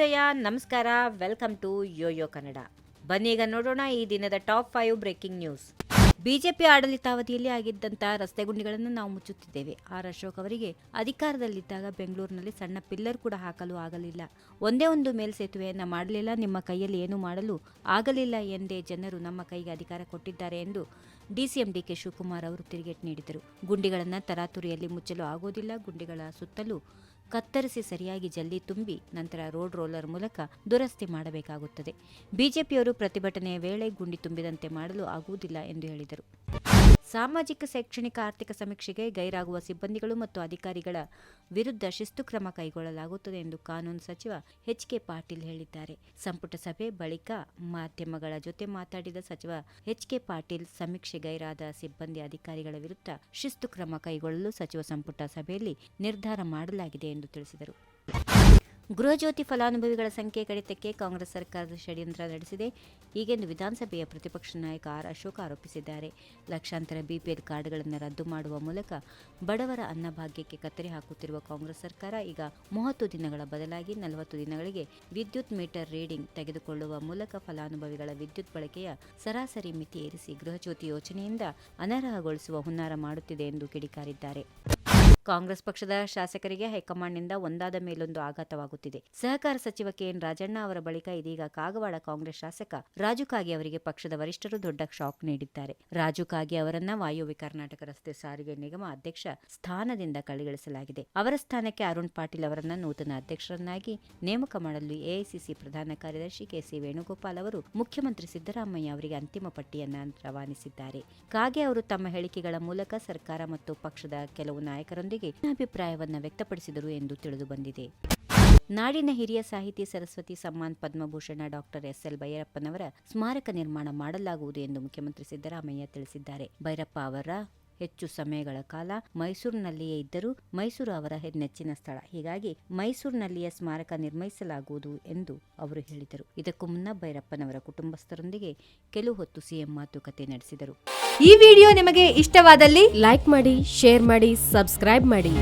ಶುಭೋದಯ, ನಮಸ್ಕಾರ, welcome to Yoyo Kannada. ಬನ್ನೀಗ ನೋಡೋಣ ಈ ದಿನದ ಟಾಪ್ 5 ಬ್ರೇಕಿಂಗ್ ನ್ಯೂಸ್. ಬಿಜೆಪಿ ಆಡಳಿತಾವಧಿಯಲ್ಲಿ ಆಗಿದ್ದಂಥ ರಸ್ತೆ ಗುಂಡಿಗಳನ್ನು ನಾವು ಮುಚ್ಚುತ್ತಿದ್ದೇವೆ. ಆರ್ ಅಶೋಕ್ ಅವರಿಗೆ ಅಧಿಕಾರದಲ್ಲಿದ್ದಾಗ ಬೆಂಗಳೂರಿನಲ್ಲಿ ಸಣ್ಣ ಪಿಲ್ಲರ್ ಕೂಡ ಹಾಕಲು ಆಗಲಿಲ್ಲ. ಒಂದೇ ಒಂದು ಮೇಲ್ಸೇತುವೆಯನ್ನ ಮಾಡಲಿಲ್ಲ. ನಿಮ್ಮ ಕೈಯಲ್ಲಿ ಏನು ಮಾಡಲು ಆಗಲಿಲ್ಲ ಎಂದೇ ಜನರು ನಮ್ಮ ಕೈಗೆ ಅಧಿಕಾರ ಕೊಟ್ಟಿದ್ದಾರೆ ಎಂದು ಡಿಸಿಎಂ ಡಿಕೆ ಶಿವಕುಮಾರ್ ಅವರು ತಿರುಗೇಟು ನೀಡಿದರು. ಗುಂಡಿಗಳನ್ನು ತರಾತುರಿಯಲ್ಲಿ ಮುಚ್ಚಲು ಆಗೋದಿಲ್ಲ. ಗುಂಡಿಗಳ ಸುತ್ತಲೂ ಕತ್ತರಿಸಿ ಸರಿಯಾಗಿ ಜಲ್ಲಿ ತುಂಬಿ ನಂತರ ರೋಡ್ ರೋಲರ್ ಮೂಲಕ ದುರಸ್ತಿ ಮಾಡಬೇಕಾಗುತ್ತದೆ. ಬಿಜೆಪಿಯವರು ಪ್ರತಿಭಟನೆಯ ವೇಳೆ ಗುಂಡಿ ತುಂಬಿದಂತೆ ಮಾಡಲು ಆಗುವುದಿಲ್ಲ ಎಂದು ಹೇಳಿದರು. ಸಾಮಾಜಿಕ, ಶೈಕ್ಷಣಿಕ, ಆರ್ಥಿಕ ಸಮೀಕ್ಷೆಗೆ ಗೈರಾಗುವ ಸಿಬ್ಬಂದಿಗಳು ಮತ್ತು ಅಧಿಕಾರಿಗಳ ವಿರುದ್ಧ ಶಿಸ್ತು ಕ್ರಮ ಕೈಗೊಳ್ಳಲಾಗುತ್ತದೆ ಎಂದು ಕಾನೂನು ಸಚಿವ ಎಚ್.ಕೆ. ಪಾಟೀಲ್ ಹೇಳಿದ್ದಾರೆ. ಸಂಪುಟ ಸಭೆ ಬಳಿಕ ಮಾಧ್ಯಮಗಳ ಜೊತೆ ಮಾತನಾಡಿದ ಸಚಿವ ಎಚ್.ಕೆ. ಪಾಟೀಲ್, ಸಮೀಕ್ಷೆ ಗೈರಾದ ಸಿಬ್ಬಂದಿ, ಅಧಿಕಾರಿಗಳ ವಿರುದ್ಧ ಶಿಸ್ತು ಕ್ರಮ ಕೈಗೊಳ್ಳಲು ಸಚಿವ ಸಂಪುಟ ಸಭೆಯಲ್ಲಿ ನಿರ್ಧಾರ ಮಾಡಲಾಗಿದೆ ಎಂದು ತಿಳಿಸಿದರು. ಗೃಹಜ್ಯೋತಿ ಫಲಾನುಭವಿಗಳ ಸಂಖ್ಯೆ ಕಡಿತಕ್ಕೆ ಕಾಂಗ್ರೆಸ್ ಸರ್ಕಾರದ ಷಡ್ಯಂತ್ರ ನಡೆಸಿದೆ ಹೀಗೆಂದು ವಿಧಾನಸಭೆಯ ಪ್ರತಿಪಕ್ಷ ನಾಯಕ ಆರ್ ಅಶೋಕ್ ಆರೋಪಿಸಿದ್ದಾರೆ. ಲಕ್ಷಾಂತರ ಬಿಪಿಎಲ್ ಕಾರ್ಡ್ಗಳನ್ನು ರದ್ದು ಮಾಡುವ ಮೂಲಕ ಬಡವರ ಅನ್ನಭಾಗ್ಯಕ್ಕೆ ಕತ್ತರಿ ಹಾಕುತ್ತಿರುವ ಕಾಂಗ್ರೆಸ್ ಸರ್ಕಾರ ಈಗ 30 ದಿನಗಳ ಬದಲಾಗಿ 40 ದಿನಗಳಿಗೆ ವಿದ್ಯುತ್ ಮೀಟರ್ ರೀಡಿಂಗ್ ತೆಗೆದುಕೊಳ್ಳುವ ಮೂಲಕ ಫಲಾನುಭವಿಗಳ ವಿದ್ಯುತ್ ಬಳಕೆಯ ಸರಾಸರಿ ಮಿತಿ ಏರಿಸಿ ಗೃಹಜ್ಯೋತಿ ಯೋಜನೆಯಿಂದ ಅನರ್ಹಗೊಳಿಸುವ ಹುನ್ನಾರ ಮಾಡುತ್ತಿದೆ ಎಂದು ಕಿಡಿಕಾರಿದ್ದಾರೆ. ಕಾಂಗ್ರೆಸ್ ಪಕ್ಷದ ಶಾಸಕರಿಗೆ ಹೈಕಮಾಂಡ್ನಿಂದ ಒಂದಾದ ಮೇಲೊಂದು ಆಘಾತವಾಗುತ್ತಿದೆ. ಸಹಕಾರ ಸಚಿವ ಕೆಎನ್ ರಾಜಣ್ಣ ಅವರ ಬಳಿಕ ಇದೀಗ ಕಾಗವಾಡ ಕಾಂಗ್ರೆಸ್ ಶಾಸಕ ರಾಜು ಕಾಗೆ ಅವರಿಗೆ ಪಕ್ಷದ ವರಿಷ್ಠರು ದೊಡ್ಡ ಶಾಕ್ ನೀಡಿದ್ದಾರೆ. ರಾಜು ಕಾಗೆ ಅವರನ್ನ ವಾಯುವ್ಯ ಕರ್ನಾಟಕ ರಸ್ತೆ ಸಾರಿಗೆ ನಿಗಮ ಅಧ್ಯಕ್ಷ ಸ್ಥಾನದಿಂದ ಕಡೆಗಣಿಸಲಾಗಿದೆ. ಅವರ ಸ್ಥಾನಕ್ಕೆ ಅರುಣ್ ಪಾಟೀಲ್ ಅವರನ್ನ ನೂತನ ಅಧ್ಯಕ್ಷರನ್ನಾಗಿ ನೇಮಕ ಮಾಡಲು ಎಐಸಿಸಿ ಪ್ರಧಾನ ಕಾರ್ಯದರ್ಶಿ ಕೆಸಿ ವೇಣುಗೋಪಾಲ್ ಅವರು ಮುಖ್ಯಮಂತ್ರಿ ಸಿದ್ದರಾಮಯ್ಯ ಅವರಿಗೆ ಅಂತಿಮ ಪಟ್ಟಿಯನ್ನು ರವಾನಿಸಿದ್ದಾರೆ. ಕಾಗೆ ಅವರು ತಮ್ಮ ಹೇಳಿಕೆಗಳ ಮೂಲಕ ಸರ್ಕಾರ ಮತ್ತು ಪಕ್ಷದ ಕೆಲವು ನಾಯಕರೊಂದಿಗೆ ಅಭಿಪ್ರಾಯವನ್ನು ವ್ಯಕ್ತಪಡಿಸಿದರು ಎಂದು ತಿಳಿದು ಬಂದಿದೆ. ನಾಡಿನ ಹಿರಿಯ ಸಾಹಿತಿ ಸರಸ್ವತಿ ಸಮ್ಮಾನ್ ಪದ್ಮಭೂಷಣ ಡಾಕ್ಟರ್ ಎಸ್.ಎಲ್. ಭೈರಪ್ಪನವರ ಸ್ಮಾರಕ ನಿರ್ಮಾಣ ಮಾಡಲಾಗುವುದು ಎಂದು ಮುಖ್ಯಮಂತ್ರಿ ಸಿದ್ದರಾಮಯ್ಯ ತಿಳಿಸಿದ್ದಾರೆ. ಭೈರಪ್ಪ ಅವರ ಹೆಚ್ಚು ಸಮಯಗಳ ಕಾಲ ಮೈಸೂರಿನಲ್ಲಿಯೇ ಇದ್ದರೂ ಮೈಸೂರು ಅವರ ನೆಚ್ಚಿನ ಸ್ಥಳ. ಹೀಗಾಗಿ ಮೈಸೂರಿನಲ್ಲಿಯೇ ಸ್ಮಾರಕ ನಿರ್ಮಿಸಲಾಗುವುದು ಎಂದು ಅವರು ಹೇಳಿದರು. ಇದಕ್ಕೂ ಮುನ್ನ ಭೈರಪ್ಪನವರ ಕುಟುಂಬಸ್ಥರೊಂದಿಗೆ ಕೆಲವು ಹೊತ್ತು ಸಿಎಂ ಮಾತುಕತೆ ನಡೆಸಿದರು. ಈ ವಿಡಿಯೋ ನಿಮಗೆ ಇಷ್ಟವಾದಲ್ಲಿ ಲೈಕ್ ಮಾಡಿ, ಶೇರ್ ಮಾಡಿ, ಸಬ್ಸ್ಕ್ರೈಬ್ ಮಾಡಿ.